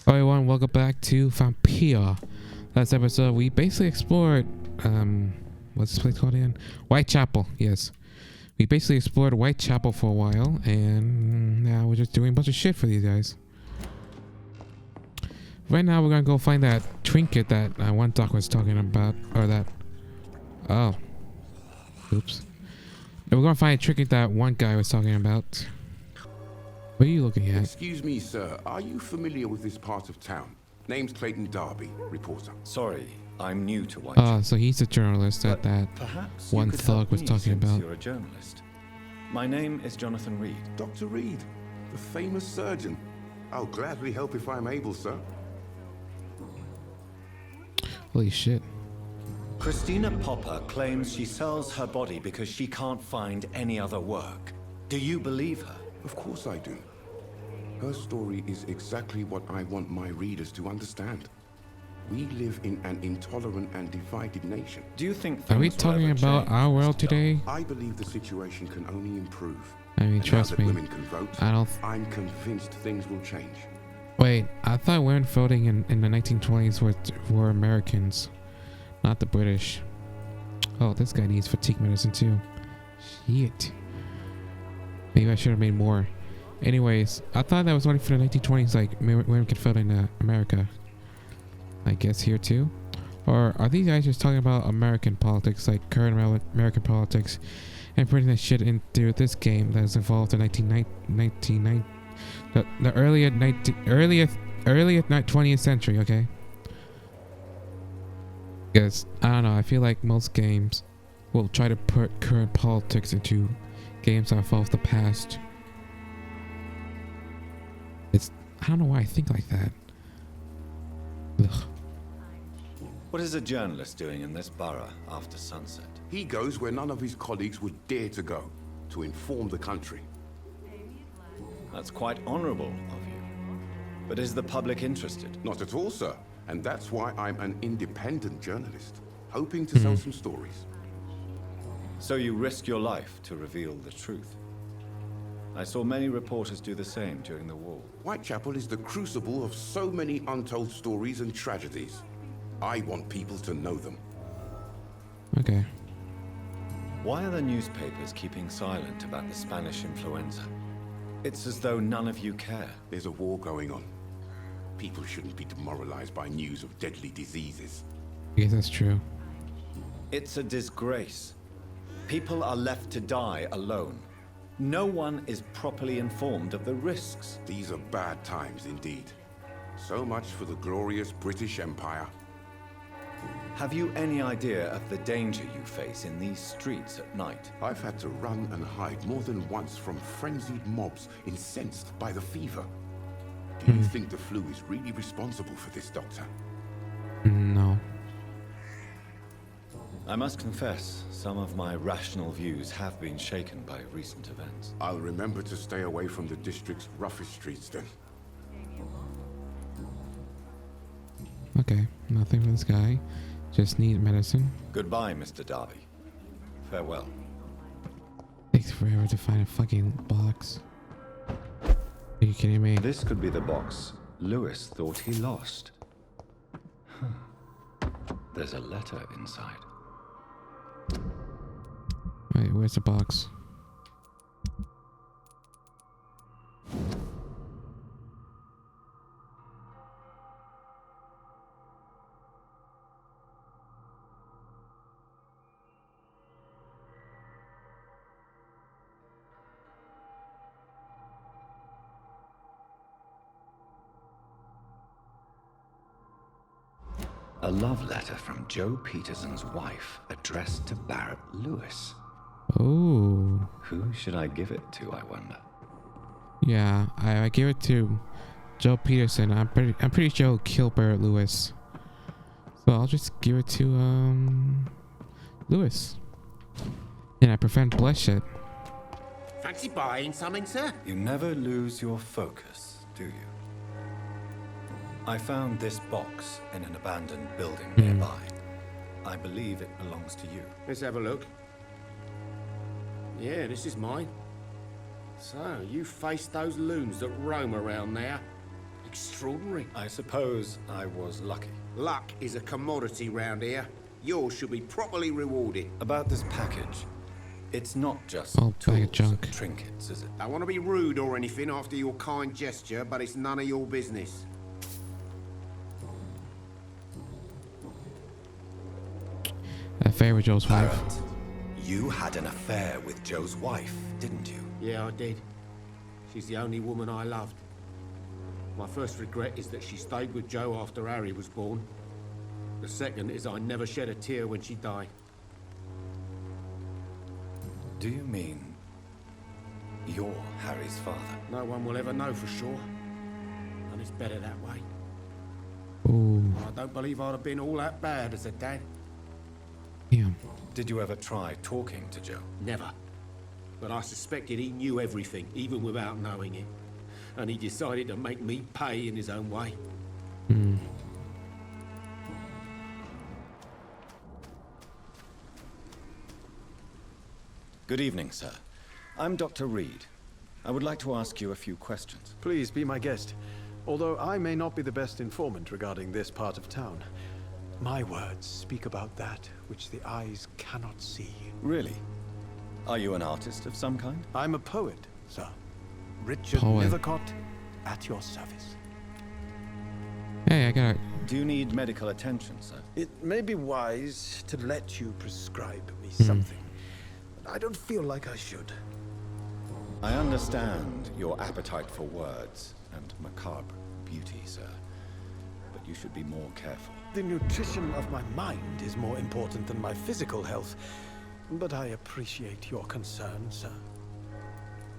Hello everyone, welcome back to Vampyr. Last episode we basically explored what's this place called again? Whitechapel, yes. We basically explored Whitechapel for a while and now we're just doing a bunch of shit for these guys. Right now we're gonna go find that trinket that one doc was talking about, or that oops. And we're gonna find a trinket that one guy was talking about. What are you looking at? Excuse me, sir. Are you familiar with this part of town? Name's Clayton Darby, reporter. Sorry, I'm new to Whitechapel. So he's a journalist that Perhaps one you could thug help was me talking since about. You're a journalist. My name is Jonathan Reed. Dr. Reed, the famous surgeon. I'll gladly help if I'm able, sir. Holy shit. Christina Popper claims she sells her body because she can't find any other work. Do you believe her? Of course I do. Her story is exactly what I want my readers to understand. We live in an intolerant and divided nation. Do you think Are we things will talking ever about change, our world Mr. today? I believe the situation can only improve. I mean, And trust now that me. women can vote, I'm convinced things will change. Wait, I thought women voting in the 1920s were Americans, not the British. Oh, this guy needs fatigue medicine too. Shit. Maybe I should have made more. Anyways, I thought that was only for the 1920s, like women could vote in America. I guess here too? Or are these guys just talking about American politics, like current American politics, and putting that shit into this game that is involved in the earliest 20th century, okay? Because, I don't know, I feel like most games will try to put current politics into games that involve the past. I don't know why I think like that. Ugh. What is a journalist doing in this borough after sunset? He goes where none of his colleagues would dare to go, to inform the country. That's quite honorable of you. But is the public interested? Not at all, sir. And that's why I'm an independent journalist, hoping to sell some stories. So you risk your life to reveal the truth. I saw many reporters do the same during the war. Whitechapel is the crucible of so many untold stories and tragedies. I want people to know them. Okay. Why are the newspapers keeping silent about the Spanish influenza? It's as though none of you care. There's a war going on. People shouldn't be demoralized by news of deadly diseases. I guess that's true. It's a disgrace. People are left to die alone. No one is properly informed of the risks. These are bad times indeed. So much for the glorious British Empire. Have you any idea of the danger you face in these streets at night? I've had to run and hide more than once from frenzied mobs incensed by the fever. Do you think the flu is really responsible for this, Doctor? No. I must confess, some of my rational views have been shaken by recent events. I'll remember to stay away from the district's roughest streets then. Okay, nothing for this guy. Just need medicine. Goodbye, Mr. Darby. Farewell. Takes forever to find a fucking box. Are you kidding me? This could be the box Lewis thought he lost. There's a letter inside. Wait, where's the box? A love letter from Joe Peterson's wife, addressed to Barrett Lewis. Oh. Who should I give it to, I wonder? Yeah, I give it to Joe Peterson. I'm pretty sure he'll kill Barrett Lewis. So I'll just give it to Lewis. And I prevent bloodshed. Fancy buying something, sir? You never lose your focus, do you? I found this box in an abandoned building nearby. I believe it belongs to you. Let's have a look. Yeah, this is mine. So, you faced those loons that roam around there. Extraordinary. I suppose I was lucky. Luck is a commodity round here. Yours should be properly rewarded. About this package, it's not just Oh, bag of tools junk. and trinkets, is it? I want to be rude or anything after your kind gesture, but it's none of your business. Affair with Joe's wife. Barrett, you had an affair with Joe's wife, didn't you? Yeah, I did. She's the only woman I loved. My first regret is that she stayed with Joe after Harry was born. The second is I never shed a tear when she died. Do you mean you're Harry's father? No one will ever know for sure. And it's better that way. Ooh, I don't believe I'd have been all that bad as a dad. damn. Did you ever try talking to Joe? Never. But I suspected he knew everything, even without knowing it. And he decided to make me pay in his own way. Hmm. Good evening, sir. I'm Dr. Reed. I would like to ask you a few questions. Please be my guest. Although I may not be the best informant regarding this part of town, my words speak about that which the eyes cannot see. Really? Are you an artist of some kind? I'm a poet, sir. Richard Poet. Nethercott, at your service. Hey, I got. Do you need medical attention, sir? It may be wise to let you prescribe me Hmm. something, but I don't feel like I should. I understand your appetite for words and macabre beauty, sir. But you should be more careful. The nutrition of my mind is more important than my physical health, but I appreciate your concern, sir.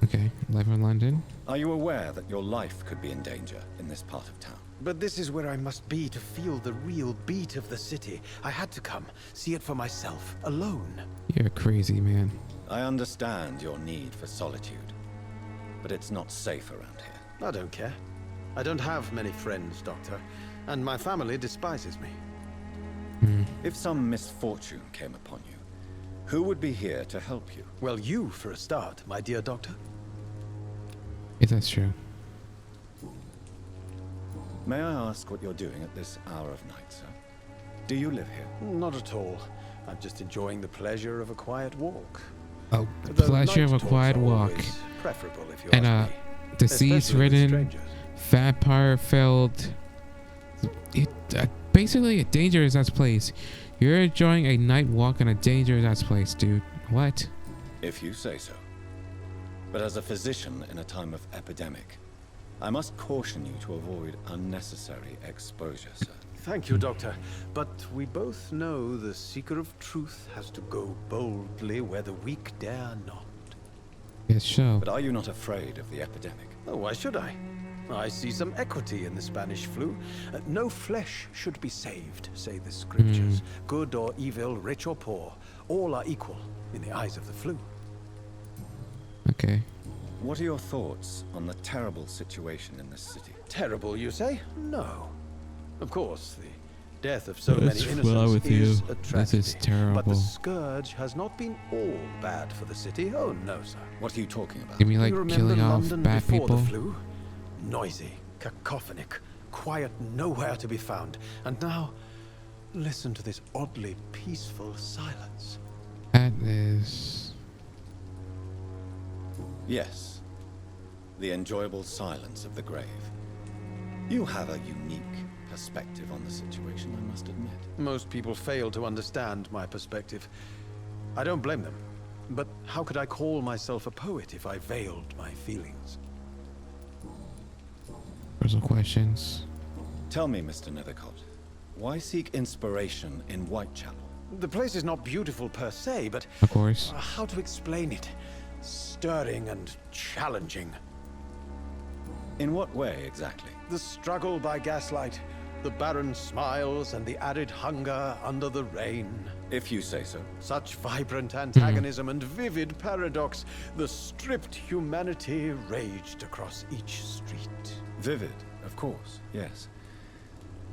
Okay, live in London. Are you aware that your life could be in danger in this part of town? But this is where I must be to feel the real beat of the city. I had to come, see it for myself, alone. You're crazy, man. I understand your need for solitude, but it's not safe around here. I don't care. I don't have many friends, Doctor, and my family despises me. If some misfortune came upon you, who would be here to help you? Well, you for a start, my dear Doctor. Yes, that's true. May I ask what you're doing at this hour of night, sir? Do you live here? Not at all. I'm just enjoying the pleasure of a quiet walk. Oh, the Though pleasure of night a talks quiet are walk. always preferable, if you And ask me. disease Especially with ridden, strangers. vampire filled. Basically a dangerous ass place. You're enjoying a night walk in a dangerous ass place, dude. What? If you say so. But as a physician in a time of epidemic, I must caution you to avoid unnecessary exposure, sir. Thank you, Doctor. But we both know the seeker of truth has to go boldly where the weak dare not. Yes, show. But are you not afraid of the epidemic? Oh, why should I? I see some equity in the Spanish flu. No flesh should be saved, say the scriptures. Good or evil, rich or poor, all are equal in the eyes of the flu. Okay. What are your thoughts on the terrible situation in this city? Terrible, you say? No. Of course, the death of so What many is innocents wrong with is you? a This tragedy. is terrible. But the scourge has not been all bad for the city. Oh, no, sir. What are you talking about? You mean like You remember killing off London bad before people? the flu? Noisy, cacophonic, quiet nowhere to be found. And now, listen to this oddly peaceful silence. That is. Yes. The enjoyable silence of the grave. You have a unique perspective on the situation, I must admit. Most people fail to understand my perspective. I don't blame them. But how could I call myself a poet if I veiled my feelings? Personal questions. Tell me, Mr. Nethercott, why seek inspiration in Whitechapel? The place is not beautiful per se, but Of course. how to explain it? Stirring and challenging. In what way, exactly? The struggle by gaslight, the barren smiles and the added hunger under the rain. If you say so. Such vibrant antagonism and vivid paradox, the stripped humanity raged across each street. Vivid, of course, yes.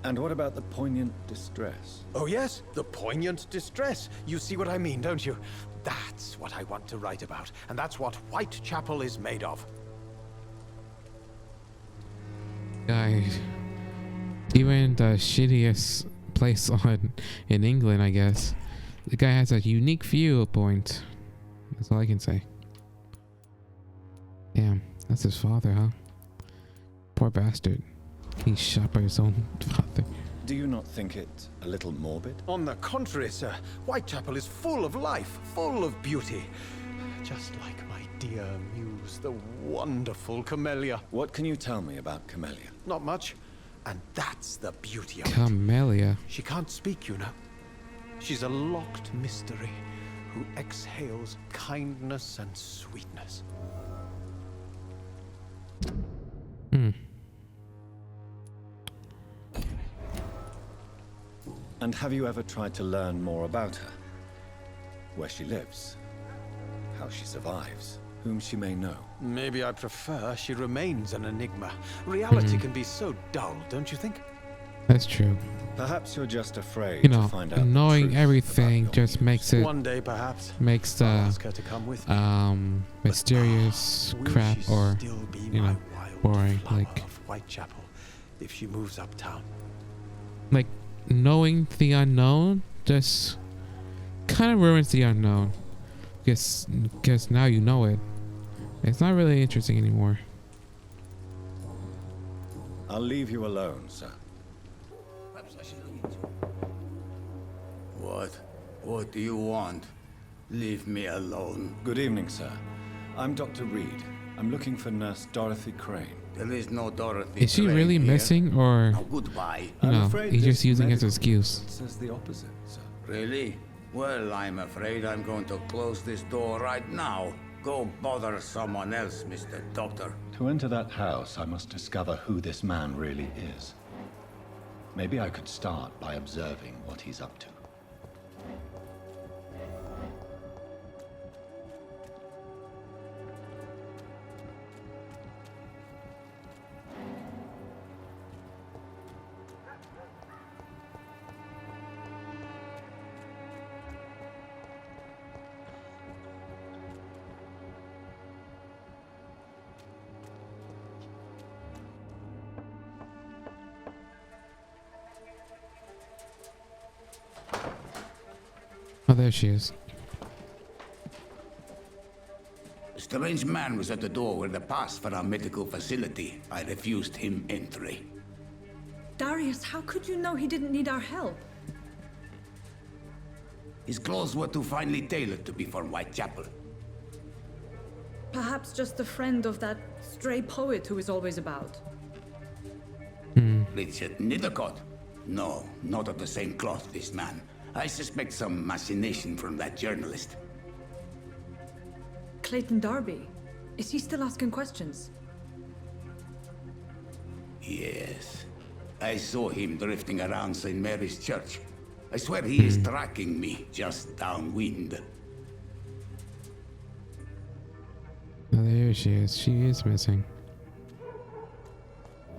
And what about the poignant distress? Oh yes, the poignant distress. You see what I mean, don't you? That's what I want to write about, and that's what Whitechapel is made of. guy, even the shittiest place in England, I guess, the guy has a unique viewpoint. That's all I can say. Damn, that's his father, huh? Poor bastard. He's shot by his own father. Do you not think it a little morbid? On the contrary, sir. Whitechapel is full of life, full of beauty. Just like my dear muse, the wonderful Camellia. What can you tell me about Camellia? Not much. And that's the beauty of it. Camellia. She can't speak, you know. She's a locked mystery who exhales kindness and sweetness. Hmm. And have you ever tried to learn more about her? Where she lives? How she survives? Whom she may know? Maybe I prefer she remains an enigma. Reality can be so dull, don't you think? That's true. Perhaps you're just afraid You to know, find out the knowing truth everything about your just muse. makes it One day, perhaps. makes I'll the ask her to come with me. mysterious Will crap she or still be you my know wild boring, flower like of Whitechapel if she moves uptown. knowing the unknown just kind of ruins the unknown because now you know it. It's not really interesting anymore. I'll leave you alone, sir. What do you want? Leave me alone. Good evening, sir. I'm Dr. Reed. I'm looking for Nurse Dorothy Crane. There is no Dorothy. Is she Crane really here. missing, or Now, goodbye. you I'm know afraid he's this just using it as an medical excuse? report says the opposite, sir. Really? Well, I'm afraid I'm going to close this door right now. Go bother someone else, Mr. Doctor. To enter that house, I must discover who this man really is. Maybe I could start by observing what he's up to. Oh, there she is. A strange man was at the door with a pass for our medical facility. I refused him entry. Darius, how could you know he didn't need our help? His clothes were too finely tailored to be for Whitechapel. Perhaps just a friend of that stray poet who is always about. Richard Nethercott? No, not of the same cloth, this man. I suspect some machination from that journalist. Clayton Darby. Is he still asking questions? Yes. I saw him drifting around St. Mary's Church. I swear he is tracking me just downwind. Oh, there she is. She is missing.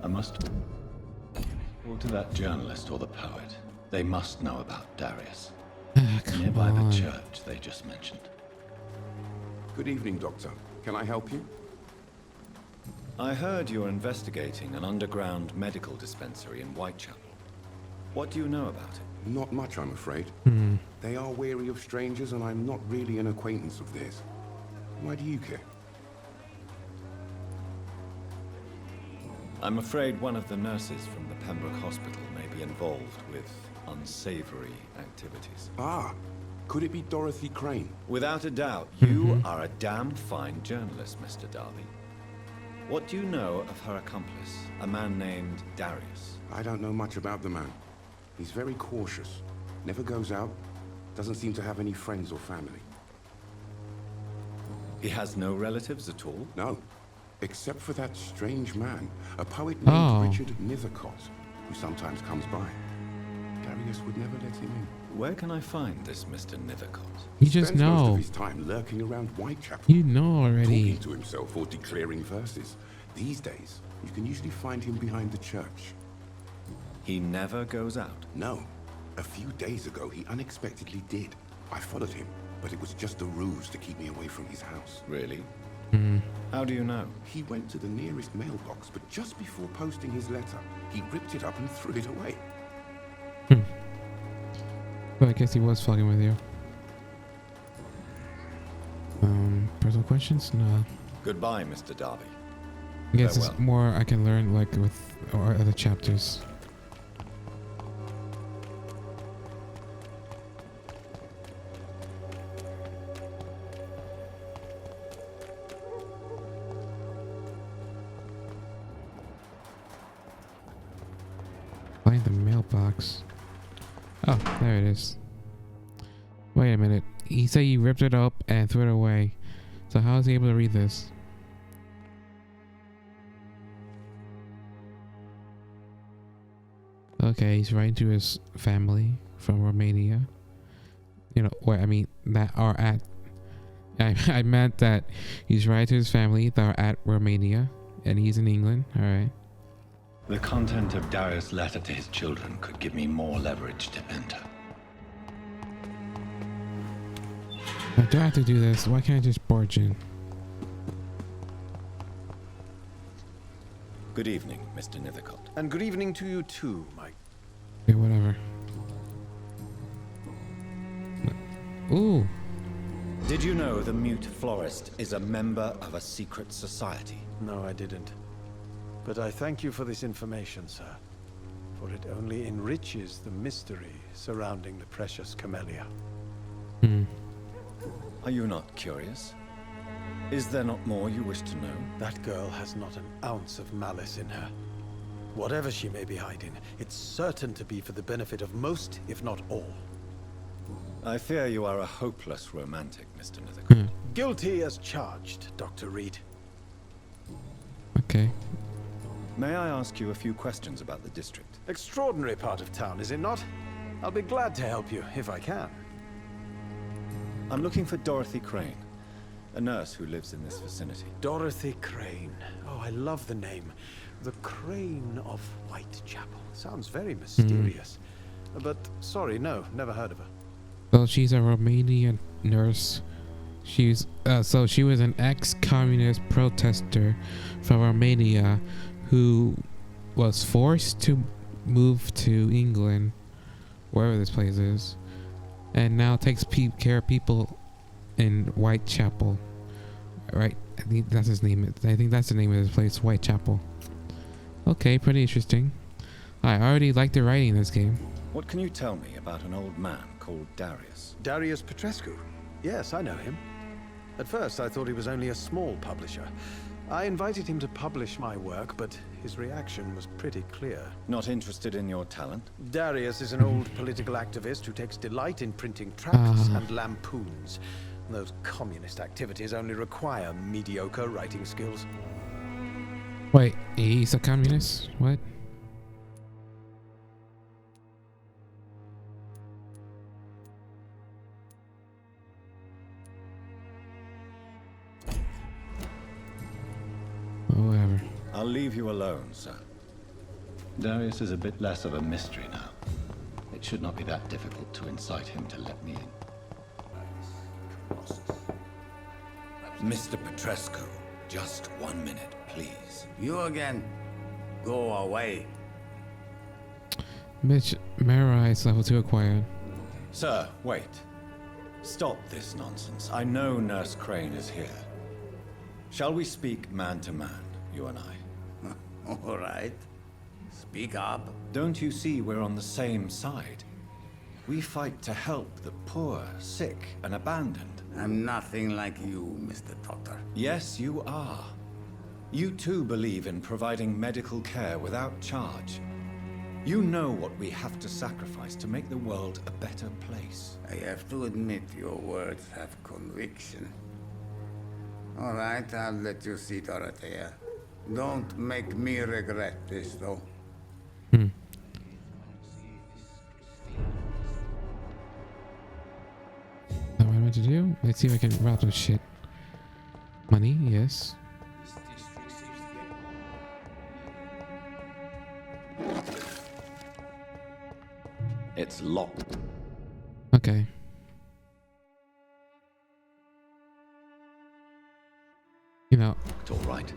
I must go to that journalist or the poet. They must know about Darius. Come Nearby on. the church they just mentioned. Good evening, Doctor. Can I help you? I heard you're investigating an underground medical dispensary in Whitechapel. What do you know about it? Not much, I'm afraid. They are wary of strangers, and I'm not really an acquaintance of theirs. Why do you care? I'm afraid one of the nurses from the Pembroke Hospital may be involved with unsavory activities. Ah, could it be Dorothy Crane? Without a doubt, you are a damn fine journalist, Mr. Darby. What do you know of her accomplice, a man named Darius? I don't know much about the man. He's very cautious. Never goes out. Doesn't seem to have any friends or family. He has no relatives at all? No. Except for that strange man, a poet named Richard Nethercott, who sometimes comes by. Darius would never let him in. Where can I find this Mr. Nethercott? You just Spends most know. of his time lurking around Whitechapel, You know already. talking to himself or declaring verses. These days, you can usually find him behind the church. He never goes out. No. A few days ago, he unexpectedly did. I followed him, but it was just a ruse to keep me away from his house. Really? How do you know? He went to the nearest mailbox, but just before posting his letter, he ripped it up and threw it away. Well, I guess he was fucking with you. Personal questions? No. Goodbye, Mr. Darby. I guess Farewell. it's more I can learn like with or other chapters. Find the mailbox. Oh, there it is. Wait a minute. He said he ripped it up and threw it away. So how is he able to read this? Okay, he's writing to his family from Romania. You know, what I mean that are at. I meant that he's writing to his family that are at Romania, and he's in England. All right. The content of Darius' letter to his children could give me more leverage to enter. Do I have to do this? Why can't I just barge in? Good evening, Mr. Nethercott. And good evening to you too, Mike. Okay, whatever. Ooh. Did you know the mute florist is a member of a secret society? No, I didn't. But I thank you for this information, sir. For it only enriches the mystery surrounding the precious camellia. Are you not curious? Is there not more you wish to know? That girl has not an ounce of malice in her. Whatever she may be hiding, it's certain to be for the benefit of most, if not all. I fear you are a hopeless romantic, Mr. Nethercott. Guilty as charged, Dr. Reed. Okay. May I ask you a few questions about the district? Extraordinary part of town, is it not? I'll be glad to help you, if I can. I'm looking for Dorothy Crane, a nurse who lives in this vicinity. Dorothy Crane. Oh, I love the name. The Crane of Whitechapel. Sounds very mysterious. But, sorry, no, never heard of her. Well, she's a Romanian nurse. She's so she was an ex-communist protester from Romania who was forced to move to England, wherever this place is, and now takes care of people in Whitechapel. Right? I think that's his name. I think that's the name of this place, Whitechapel. Okay, pretty interesting. I already like the writing in this game. What can you tell me about an old man called Darius? Darius Petrescu. Yes, I know him. At first, I thought he was only a small publisher. I invited him to publish my work, but his reaction was pretty clear. Not interested in your talent? Darius is an old political activist who takes delight in printing tracts and lampoons. Those communist activities only require mediocre writing skills. Wait, he's a communist? What? Oh, whatever. I'll leave you alone, sir. Darius is a bit less of a mystery now. It should not be that difficult to incite him to let me in. Mr. Petrescu, just 1 minute, please. You again? Go away. Mitch, memorize level 2 acquired. Sir, wait. Stop this nonsense. I know Nurse Crane is here. Shall we speak man to man, you and I? All right. Speak up. Don't you see we're on the same side? We fight to help the poor, sick, and abandoned. I'm nothing like you, Mr. Doctor. Yes, you are. You too believe in providing medical care without charge. You know what we have to sacrifice to make the world a better place. I have to admit your words have conviction. All right, I'll let you see, Dorothea. Don't make me regret this, though. Now what am I to do? Let's see if I can rob some shit. Money, yes. It's locked. Okay. You know, It's all right.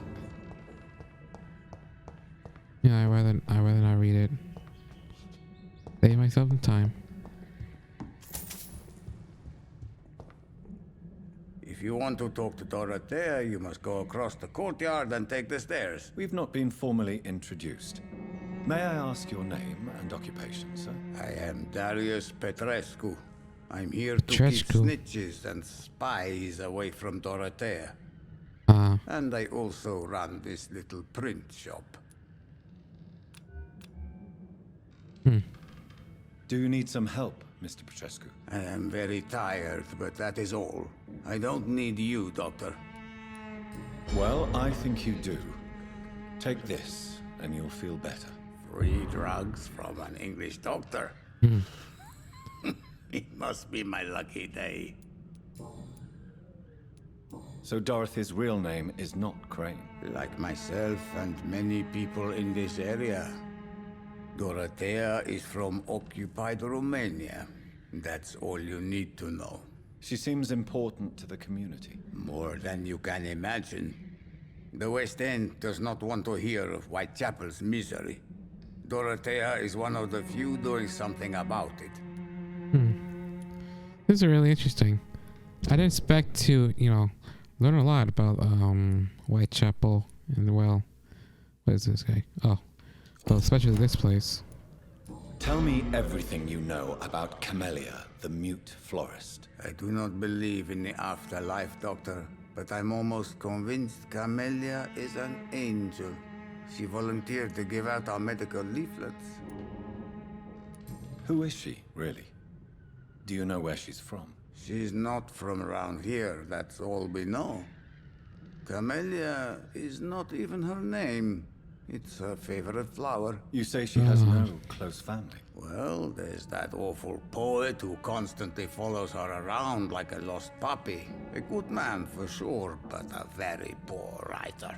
yeah, I rather not read it. Save myself some time. If you want to talk to Dorothea, you must go across the courtyard and take the stairs. We've not been formally introduced. May I ask your name and occupation, sir? I am Darius Petrescu. I'm here to keep Petrescu. snitches and spies away from Dorothea. And I also run this little print shop. Do you need some help, Mr. Petrescu? I am very tired, but that is all. I don't need you, Doctor. Well, I think you do. Take this, and you'll feel better. Free drugs from an English doctor. It must be my lucky day. So Dorothy's real name is not Crane. Like myself and many people in this area, Dorothea is from occupied Romania. That's all you need to know. She seems important to the community. More than you can imagine. The West End does not want to hear of Whitechapel's misery. Dorothea is one of the few doing something about it. This is really interesting. I didn't expect to, you know, learn a lot about Whitechapel and, well, what is this guy? Oh, well, especially this place. Tell me everything you know about Camellia, the mute florist. I do not believe in the afterlife, Doctor, but I'm almost convinced Camellia is an angel. She volunteered to give out our medical leaflets. Who is she, really? Do you know where she's from? She's not from around here, that's all we know. Camellia is not even her name. It's her favorite flower. You say she has no close family. Well, there's that awful poet who constantly follows her around like a lost puppy. A good man for sure, but a very poor writer.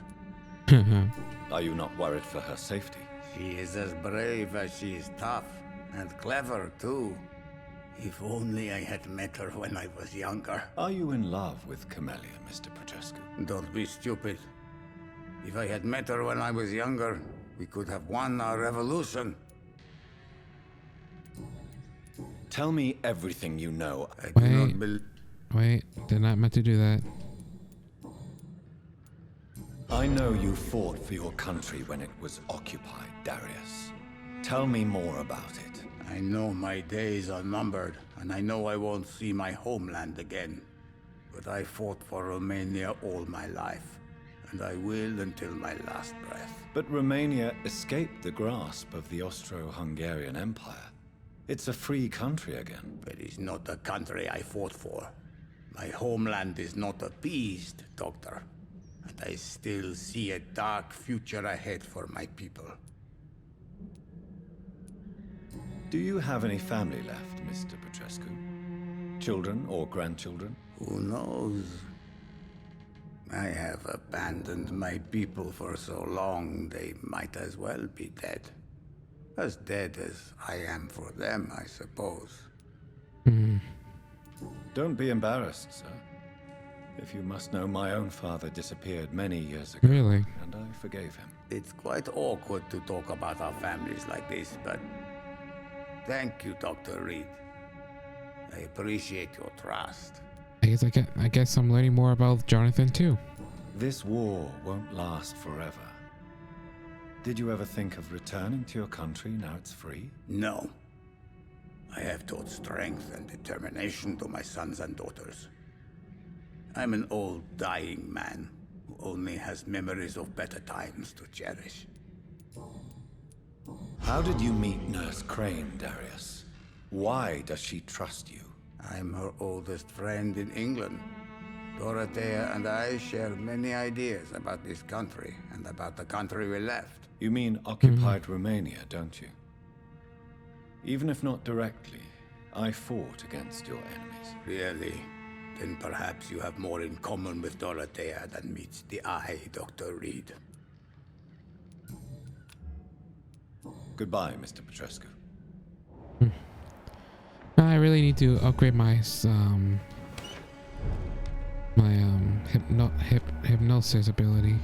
Are you not worried for her safety? She is as brave as she is tough, and clever too. If only I had met her when I was younger. Are you in love with Camellia, Mr. Petrescu? Don't be stupid. If I had met her when I was younger, we could have won our revolution. Tell me everything you know. I do not believe... Wait, they're not meant to do that. I know you fought for your country when it was occupied, Darius. Tell me more about it. I know my days are numbered, and I know I won't see my homeland again. But I fought for Romania all my life, and I will until my last breath. But Romania escaped the grasp of the Austro-Hungarian Empire. It's a free country again. But it's not the country I fought for. My homeland is not appeased, Doctor. And I still see a dark future ahead for my people. Do you have any family left, Mr. Petrescu? Children or grandchildren? Who knows? I have abandoned my people for so long, they might as well be dead. As dead as I am for them, I suppose. Don't be embarrassed, sir. If you must know, my own father disappeared many years ago. Really? And I forgave him. It's quite awkward to talk about our families like this, but... Thank you, Dr. Reed. I appreciate your trust. I guess I'm learning more about Jonathan too. This war won't last forever. Did you ever think of returning to your country now it's free? No. I have taught strength and determination to my sons and daughters. I'm an old, dying man who only has memories of better times to cherish. How did you meet Nurse Crane, Darius? Why does she trust you? I'm her oldest friend in England. Dorothea and I share many ideas about this country and about the country we left. You mean occupied Romania, don't you? Even if not directly, I fought against your enemies. Really? Then perhaps you have more in common with Dorothea than meets the eye, Dr. Reed. Goodbye, Mr. Petrescu. I really need to upgrade my my hypnosis ability.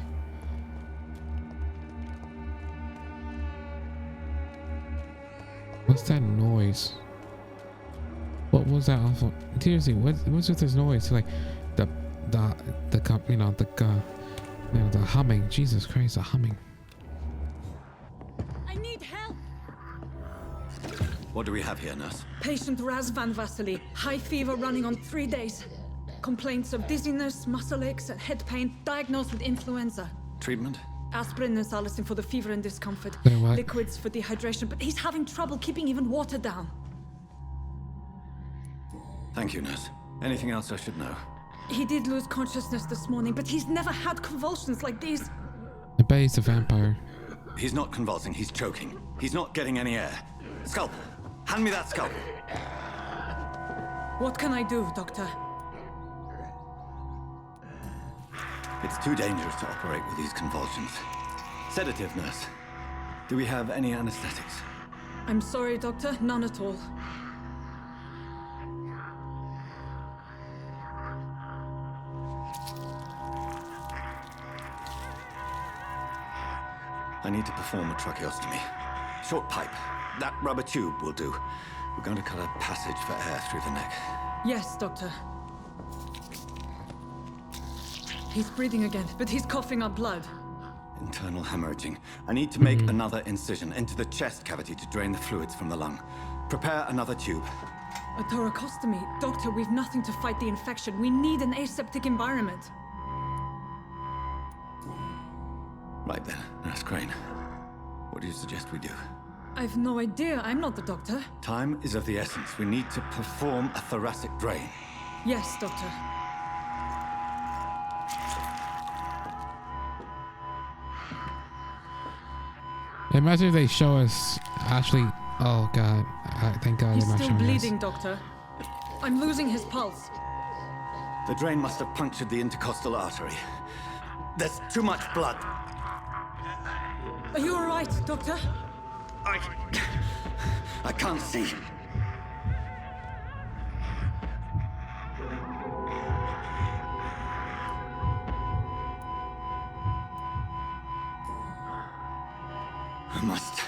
What's that noise? What was that awful? Seriously, what's with this noise? Like the humming. Jesus Christ, the humming. I need help! What do we have here, nurse? Patient Raz Van Vasily. High fever running on 3 days. Complaints of dizziness, muscle aches, and head pain. Diagnosed with influenza. Treatment? Aspirin and salicin for the fever and discomfort. What? Liquids for dehydration, but he's having trouble keeping even water down. Thank you, nurse. Anything else I should know? He did lose consciousness this morning, but he's never had convulsions like these. I bet he's a vampire. He's not convulsing, he's choking. He's not getting any air. Scalpel! Hand me that scalpel! What can I do, Doctor? It's too dangerous to operate with these convulsions. Sedative, nurse. Do we have any anesthetics? I'm sorry, Doctor. None at all. I need to perform a tracheostomy. Short pipe. That rubber tube will do. We're going to cut a passage for air through the neck. Yes, Doctor. He's breathing again, but he's coughing up blood. Internal hemorrhaging. I need to make another incision into the chest cavity to drain the fluids from the lung. Prepare another tube. A thoracostomy. Doctor, we've nothing to fight the infection. We need an aseptic environment. Right then, Nurse Crane. What do you suggest we do? I've no idea. I'm not the doctor. Time is of the essence. We need to perform a thoracic drain. Yes, Doctor. Imagine if they show us actually. Oh God! Thank God He's they're not still showing bleeding, us. Doctor. I'm losing his pulse. The drain must have punctured the intercostal artery. There's too much blood. Are you all right, Doctor? I can't see. I must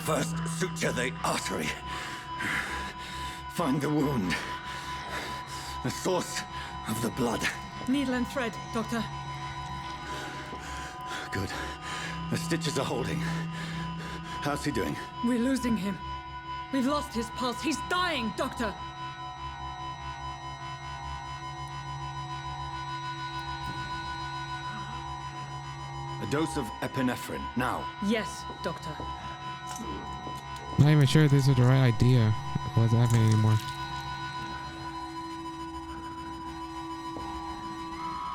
first suture the artery. Find the wound. The source of the blood. Needle and thread, Doctor. Good. The stitches are holding. How's he doing? We're losing him. We've lost his pulse. He's dying, Doctor. A dose of epinephrine, now. Yes, Doctor. Not even sure if this is the right idea. What's happening anymore?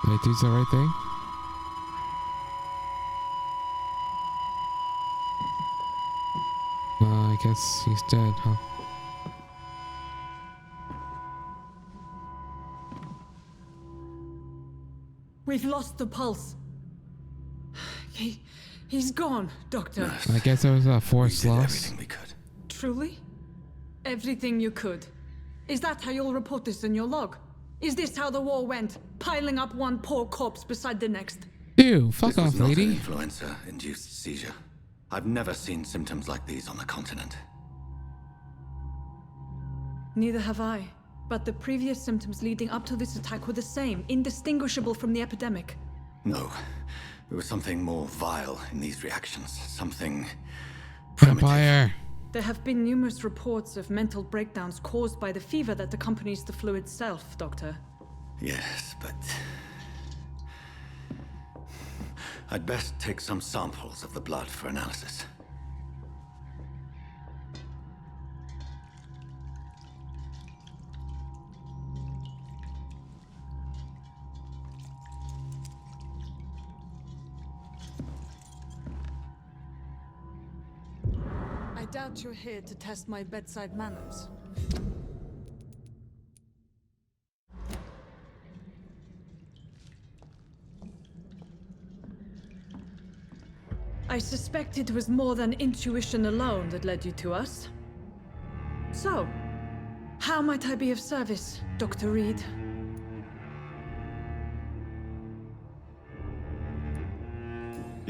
Did I do the right thing? I guess he's dead, huh? We've lost the pulse. He's gone, Doctor. I guess it was a forced We did loss. everything we could. Truly? Everything you could. Is that how you'll report this in your log? Is this how the war went? Piling up one poor corpse beside the next? Ew, fuck This was off, not an lady. influenza-induced seizure. I've never seen symptoms like these on the continent. Neither have I. But the previous symptoms leading up to this attack were the same, indistinguishable from the epidemic. No. There was something more vile in these reactions. Something primitive. Vampire. There have been numerous reports of mental breakdowns caused by the fever that accompanies the flu itself, Doctor. Yes, but... I'd best take some samples of the blood for analysis. I doubt you're here to test my bedside manners. I suspect it was more than intuition alone that led you to us. So, how might I be of service, Dr. Reed?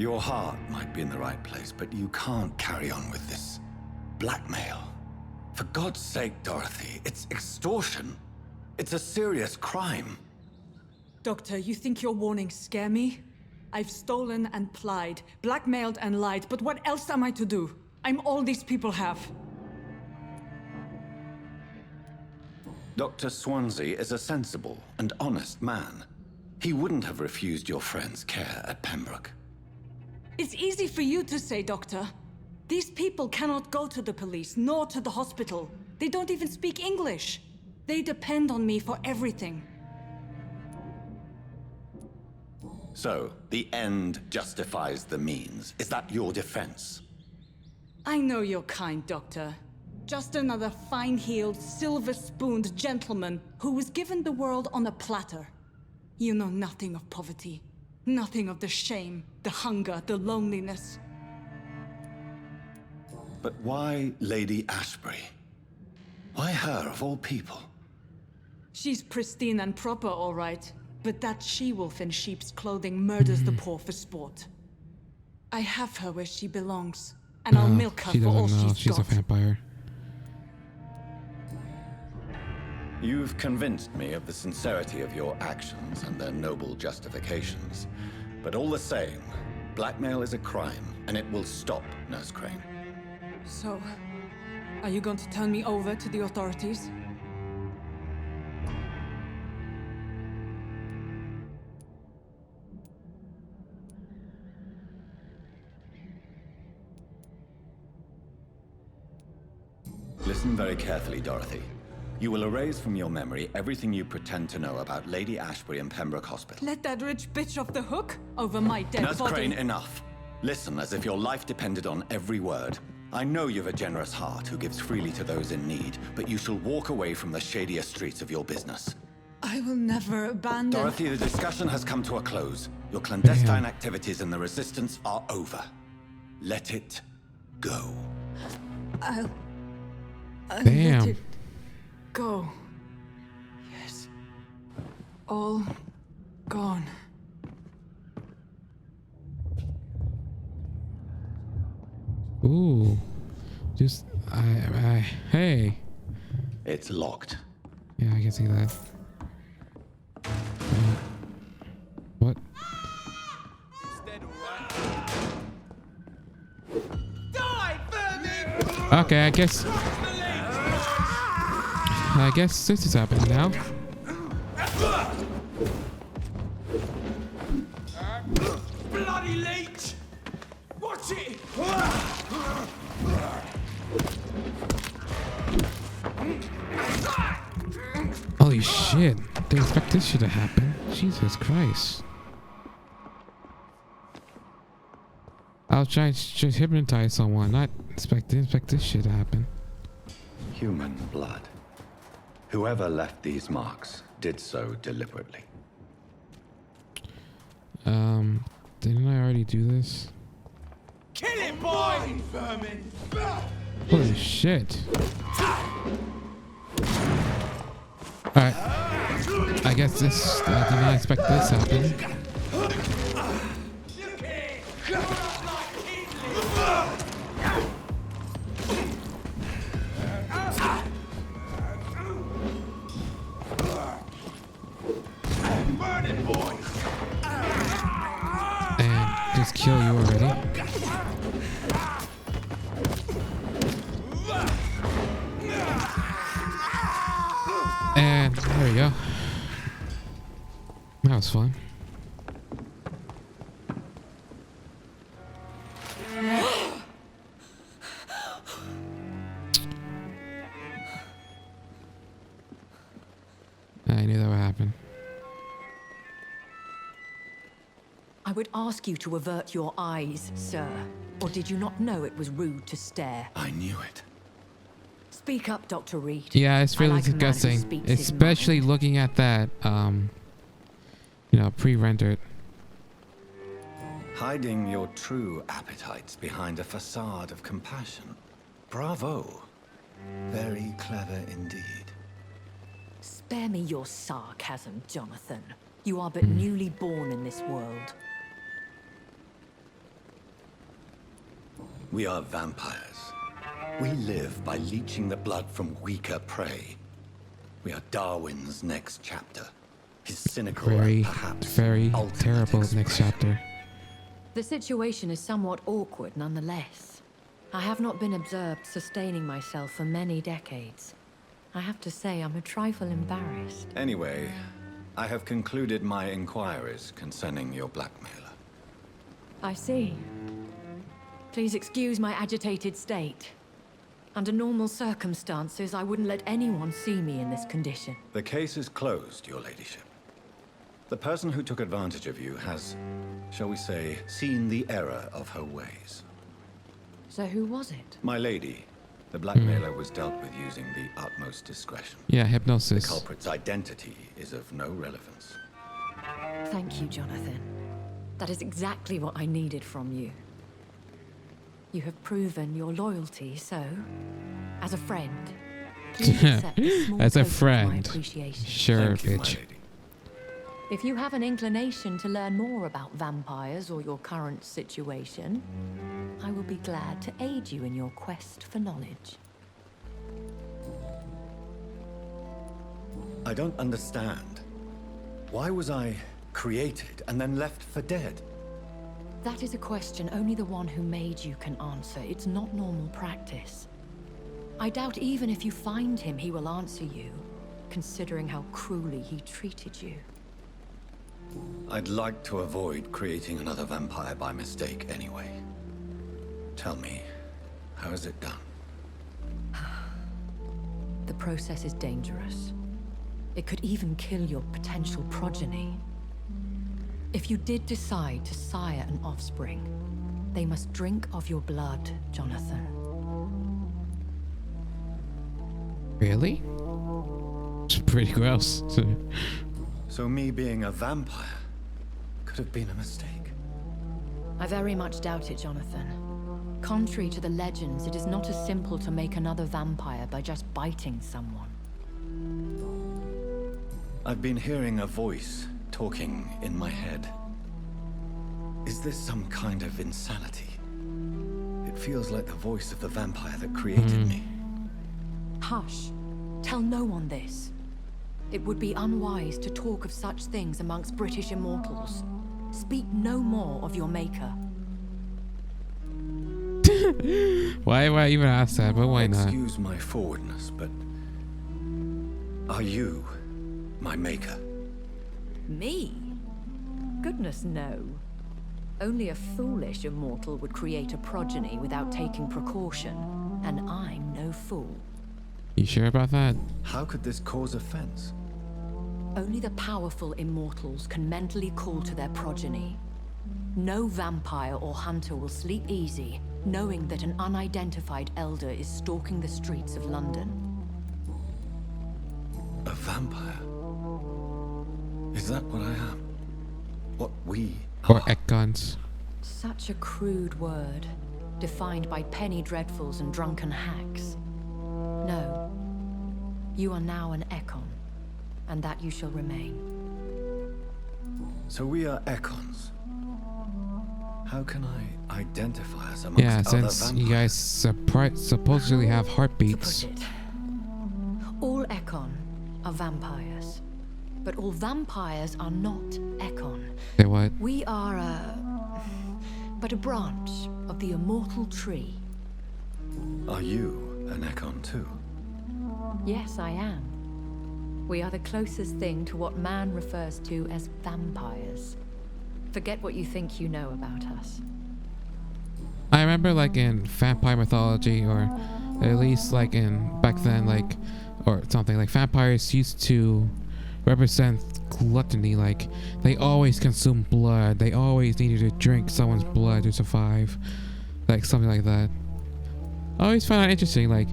Your heart might be in the right place, but you can't carry on with this blackmail. For God's sake, Dorothy, it's extortion. It's a serious crime. Doctor, you think your warnings scare me? I've stolen and plied, blackmailed and lied, but what else am I to do? I'm all these people have. Dr. Swansea is a sensible and honest man. He wouldn't have refused your friend's care at Pembroke. It's easy for you to say, Doctor. These people cannot go to the police, nor to the hospital. They don't even speak English. They depend on me for everything. So, the end justifies the means. Is that your defense? I know you're kind, Doctor. Just another fine-heeled, silver-spooned gentleman who was given the world on a platter. You know nothing of poverty. Nothing of the shame, the hunger, the loneliness. But why Lady Ashbury? Why her, of all people? She's pristine and proper, all right. But that she-wolf in sheep's clothing murders the poor for sport. I have her where she belongs, and I'll milk her she for all doesn't know. she's She's a got. vampire. You've convinced me of the sincerity of your actions and their noble justifications. But all the same, blackmail is a crime, and it will stop, Nurse Crane. So, are you going to turn me over to the authorities? Listen very carefully, Dorothy. You will erase from your memory everything you pretend to know about Lady Ashbury and Pembroke Hospital. Let that rich bitch off the hook over my dead Nurse body. Crane, enough. Listen as if your life depended on every word. I know you've a generous heart who gives freely to those in need, but you shall walk away from the shadier streets of your business. I will never abandon... Dorothy, the discussion has come to a close. Your clandestine activities in the Resistance are over. Let it go. I'll Damn. let it go. Yes. All gone. Ooh. Just, hey. It's locked. Yeah, I can see that. What? Okay, I guess this is happening now. Bloody leech! Watch it! Holy shit. Didn't expect this shit to happen. Jesus Christ. I was trying to hypnotize someone, didn't expect this shit to happen. Human blood. Whoever left these marks did so deliberately. Didn't I already do this? Kill it, boy! Vermin! Holy shit. Alright. I guess this, I did not expect this to happen. And just kill you already. And there we go. That was fun. I knew that would happen. I would ask you to avert your eyes, sir. Or did you not know it was rude to stare? I knew it. Speak up, Dr. Reed. Yeah, it's really I like a man who disgusting. speaks his Especially mind. looking at that, pre-rendered. Hiding your true appetites behind a facade of compassion. Bravo. Very clever indeed. Spare me your sarcasm, Jonathan. You are but newly born in this world. We are vampires. We live by leeching the blood from weaker prey. We are Darwin's next chapter. His cynical and perhaps very terrible expression. next chapter. The situation is somewhat awkward nonetheless. I have not been observed sustaining myself for many decades. I have to say I'm a trifle embarrassed. Anyway, I have concluded my inquiries concerning your blackmailer. I see. Please excuse my agitated state. Under normal circumstances, I wouldn't let anyone see me in this condition. The case is closed, your ladyship. The person who took advantage of you has, shall we say, seen the error of her ways. So who was it? My lady, the blackmailer was dealt with using the utmost discretion. Yeah, hypnosis. The culprit's identity is of no relevance. Thank you, Jonathan. That is exactly what I needed from you. You have proven your loyalty, so, as a friend, please accept this small As a token of my friend. appreciation. Sure, Thank you, my bitch. lady. If you have an inclination to learn more about vampires or your current situation, I will be glad to aid you in your quest for knowledge. I don't understand. Why was I created and then left for dead? That is a question only the one who made you can answer. It's not normal practice. I doubt even if you find him, he will answer you, considering how cruelly he treated you. I'd like to avoid creating another vampire by mistake anyway. Tell me, how is it done? The process is dangerous. It could even kill your potential progeny. If you did decide to sire an offspring, they must drink of your blood, Jonathan. Really? It's pretty gross. So me being a vampire could have been a mistake. I very much doubt it, Jonathan. Contrary to the legends, it is not as simple to make another vampire by just biting someone. I've been hearing a voice talking in my head. Is this some kind of insanity? It feels like the voice of the vampire that created me. Hush. Tell no one this. It would be unwise to talk of such things amongst British immortals. Speak no more of your maker. Why would I even ask that? But why not? Excuse my forwardness, but are you my maker? Me? Goodness, no. Only a foolish immortal would create a progeny without taking precaution, and I'm no fool. You sure about that? How could this cause offense? Only the powerful immortals can mentally call to their progeny. No vampire or hunter will sleep easy, knowing that an unidentified elder is stalking the streets of London. A vampire? Is that what I am? What we Or are? Ekons? Such a crude word, defined by penny dreadfuls and drunken hacks. No. You are now an Ekon, and that you shall remain. So we are Ekons. How can I identify us amongst Yeah, other since vampires? you guys supposedly have To heartbeats. put it, all Ekon are vampires. But all vampires are not Ekon. Say what? We are but a branch of the immortal tree. Are you an Ekon too? Yes, I am. We are the closest thing to what man refers to as vampires. Forget what you think you know about us. I remember like in vampire mythology, or at least like in back then, like, or something, like vampires used to represent gluttony. Like they always consume blood. They always needed to drink someone's blood to survive. Like something like that. I always found that interesting. Like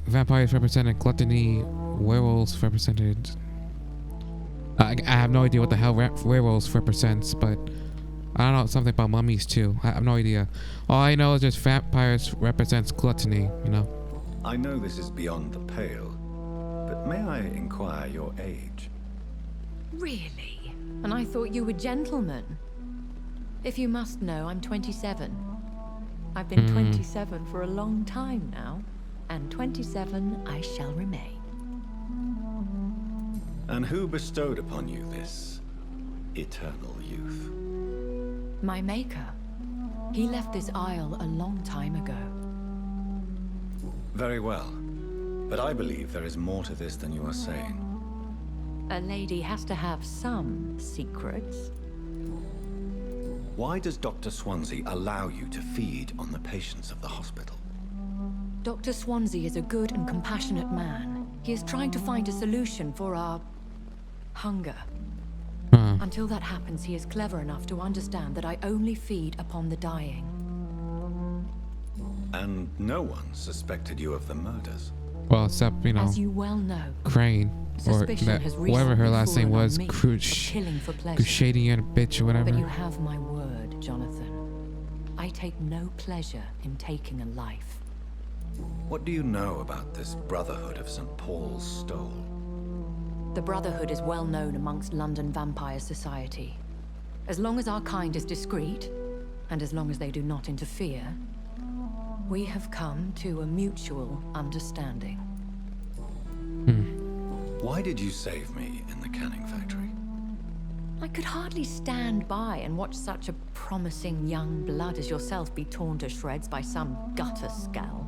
vampires represented gluttony, werewolves represented... I have no idea what the hell werewolves represents, but I don't know, something about mummies too. I have no idea. All I know is just vampires represents gluttony, you know? I know this is beyond the pale, but may I inquire your age? Really? And I thought you were gentlemen. If you must know, I'm 27. I've been 27 for a long time now, and 27 I shall remain. And who bestowed upon you this eternal youth? My maker. He left this isle a long time ago. Very well. But I believe there is more to this than you are saying. A lady has to have some secrets. Why does Dr. Swansea allow you to feed on the patients of the hospital? Dr. Swansea is a good and compassionate man. He is trying to find a solution for our hunger. Until that happens, he is clever enough to understand that I only feed upon the dying. And no one suspected you of the murders? Well, except, you know, as you well know, Crane, or that, whatever her last name was, Crusading bitch or whatever. But you have my word, Jonathan. I take no pleasure in taking a life. What do you know about this Brotherhood of St. Paul's Stole? The Brotherhood is well known amongst London vampire society. As long as our kind is discreet, and as long as they do not interfere, we have come to a mutual understanding. Why did you save me in the canning factory? I could hardly stand by and watch such a promising young blood as yourself be torn to shreds by some gutter scowl.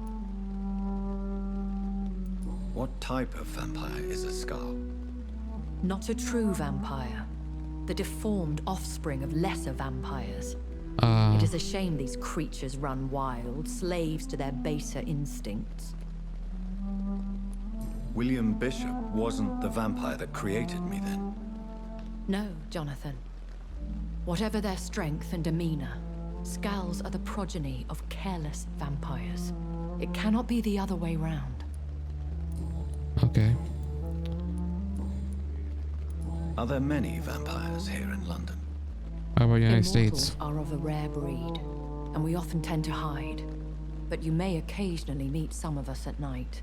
What type of vampire is a skull? Not a true vampire. The deformed offspring of lesser vampires. It is a shame these creatures run wild, slaves to their baser instincts. William Bishop wasn't the vampire that created me then? No, Jonathan. Whatever their strength and demeanor, Skulls are the progeny of careless vampires. It cannot be the other way round. Okay. Are there many vampires here in London? How about United Immortals States? are of a rare breed, and we often tend to hide. But you may occasionally meet some of us at night.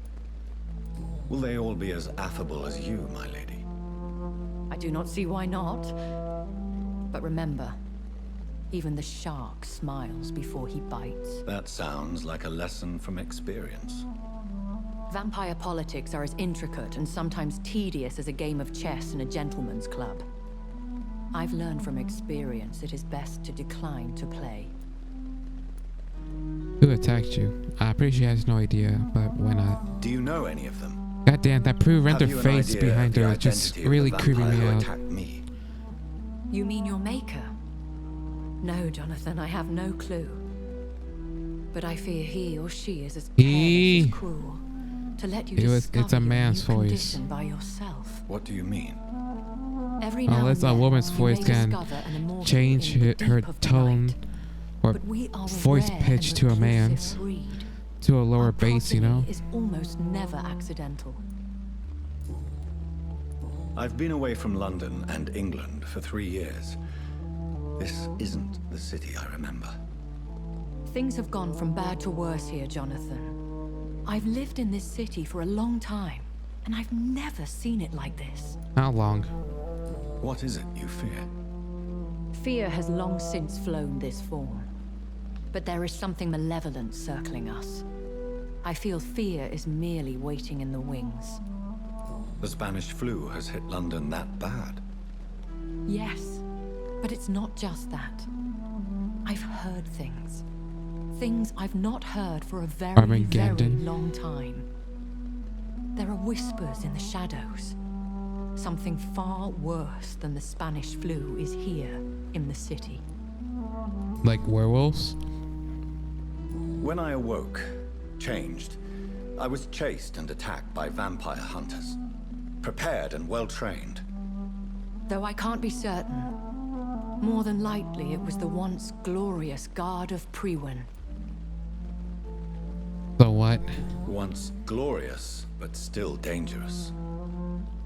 Will they all be as affable as you, my lady? I do not see why not. But remember, even the shark smiles before he bites. That sounds like a lesson from experience. Vampire politics are as intricate and sometimes tedious as a game of chess in a gentleman's club. I've learned from experience it is best to decline to play. Who attacked you? I'm pretty sure she has no idea, but why not? Do you know any of them? Goddamn, that pre-rendered Have you an face idea behind of the her is just identity of really the creeping vampire me who out. attacked me? You mean your maker? No, Jonathan, I have no clue. But I fear he or she is as careless as cruel. To let you discover it's a man's your new voice. condition by yourself. What do you mean? Every now Unless and a then, woman's you voice may can discover an immortal change in the her deep of the tone night. or But we are a voice rare pitch and to a reclusive man's breed. to a lower Our bass, you know? progeny is almost never accidental. I've been away from London and England for 3 years. This isn't the city I remember. Things have gone from bad to worse here, Jonathan. I've lived in this city for a long time, and I've never seen it like this. How long? What is it you fear? Fear has long since flown this form. But there is something malevolent circling us. I feel fear is merely waiting in the wings. The Spanish flu has hit London that bad. Yes, but it's not just that. I've heard things. Things I've not heard for a very, very Armageddon? long time. There are whispers in the shadows. Something far worse than the Spanish flu is here in the city. Like werewolves? When I awoke, changed, I was chased and attacked by vampire hunters. Prepared and well-trained. Though I can't be certain, more than likely it was the once glorious Guard of Priwen. So what? Once glorious, but still dangerous.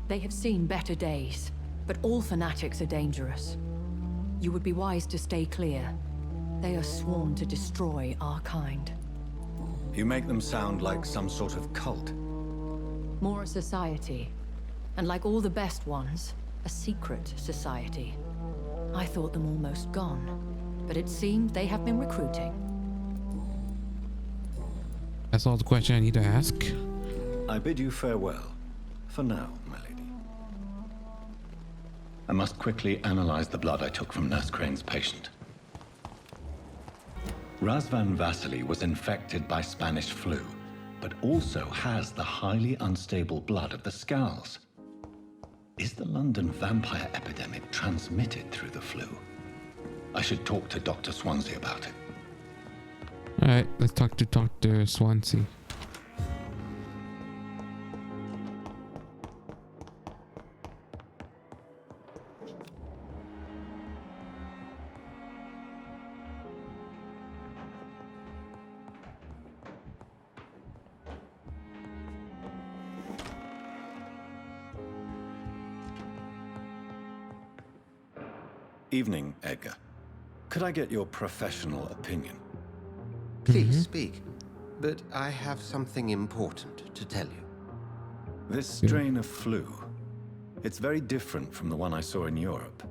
They have seen better days, but all fanatics are dangerous. You would be wise to stay clear. They are sworn to destroy our kind. You make them sound like some sort of cult. More a society, and like all the best ones, a secret society. I thought them almost gone, but it seemed they have been recruiting. That's all the question I need to ask. I bid you farewell. For now, my lady. I must quickly analyze the blood I took from Nurse Crane's patient. Razvan Vasily was infected by Spanish flu, but also has the highly unstable blood of the Scowls. Is the London vampire epidemic transmitted through the flu? I should talk to Dr. Swansea about it. Alright, let's talk to Dr. Swansea. Evening, Edgar. Could I get your professional opinion? Please speak, but I have something important to tell you. This strain of flu, it's very different from the one I saw in Europe.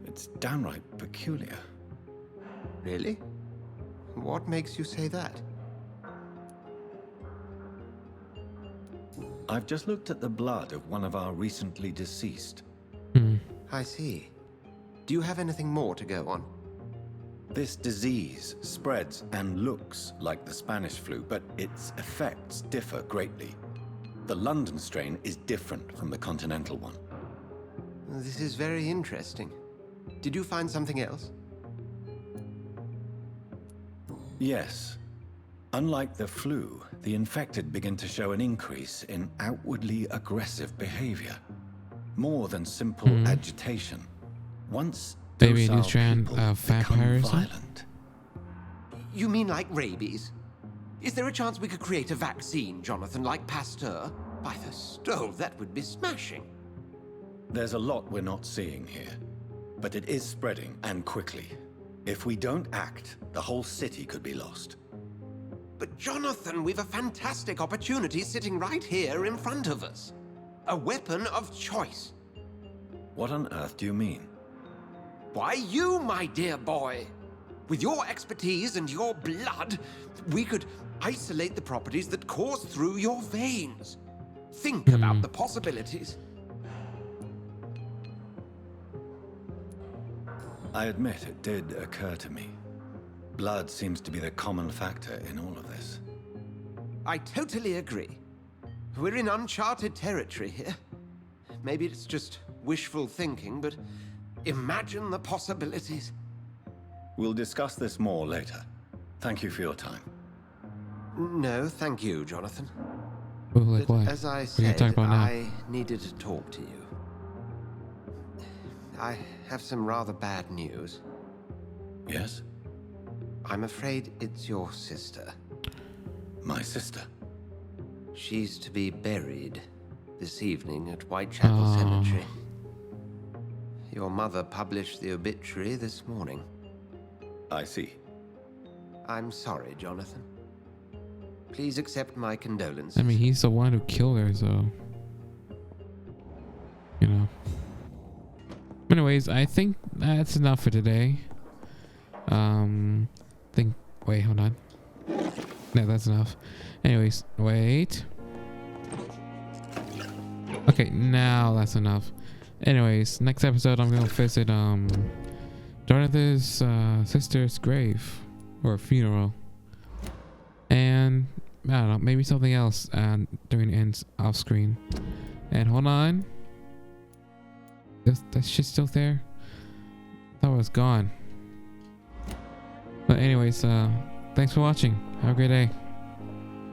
It's downright peculiar. Really? What makes you say that? I've just looked at the blood of one of our recently deceased. I see. Do you have anything more to go on? This disease spreads and looks like the Spanish flu, but its effects differ greatly. The London strain is different from the continental one. This is very interesting. Did you find something else? Yes. Unlike the flu, the infected begin to show an increase in outwardly aggressive behavior. More than simple agitation. Once Maybe a new docile strand people of become vampirism? violent. You mean like rabies? Is there a chance we could create a vaccine, Jonathan, like Pasteur? By the stove, that would be smashing. There's a lot we're not seeing here, but it is spreading, and quickly. If we don't act, the whole city could be lost. But Jonathan, we've a fantastic opportunity sitting right here in front of us. A weapon of choice. What on earth do you mean? Why, you, my dear boy. With your expertise and your blood, we could isolate the properties that course through your veins. Think about the possibilities. I admit it did occur to me. Blood seems to be the common factor in all of this. I totally agree. We're in uncharted territory here. Maybe it's just wishful thinking, but imagine the possibilities. We'll discuss this more later. Thank you for your time. No, thank you, Jonathan. Oh, like But what? as I What are you said, talking about now? I needed to talk to you. I have some rather bad news. Yes? I'm afraid it's your sister. My sister? She's to be buried this evening at Whitechapel Cemetery. Your mother published the obituary this morning. I see. I'm sorry, Jonathan. Please accept my condolences. I mean, he's the one who killed her, so you know. Anyways, I think that's enough for today. Wait, hold on. No, that's enough. Anyways, wait. Okay, now that's enough. Anyways, next episode I'm gonna visit Jonathan's sister's grave or funeral, and I don't know, maybe something else during the ends off screen. And hold on, that shit's still there. I thought it was gone. But anyways, thanks for watching. Have a great day.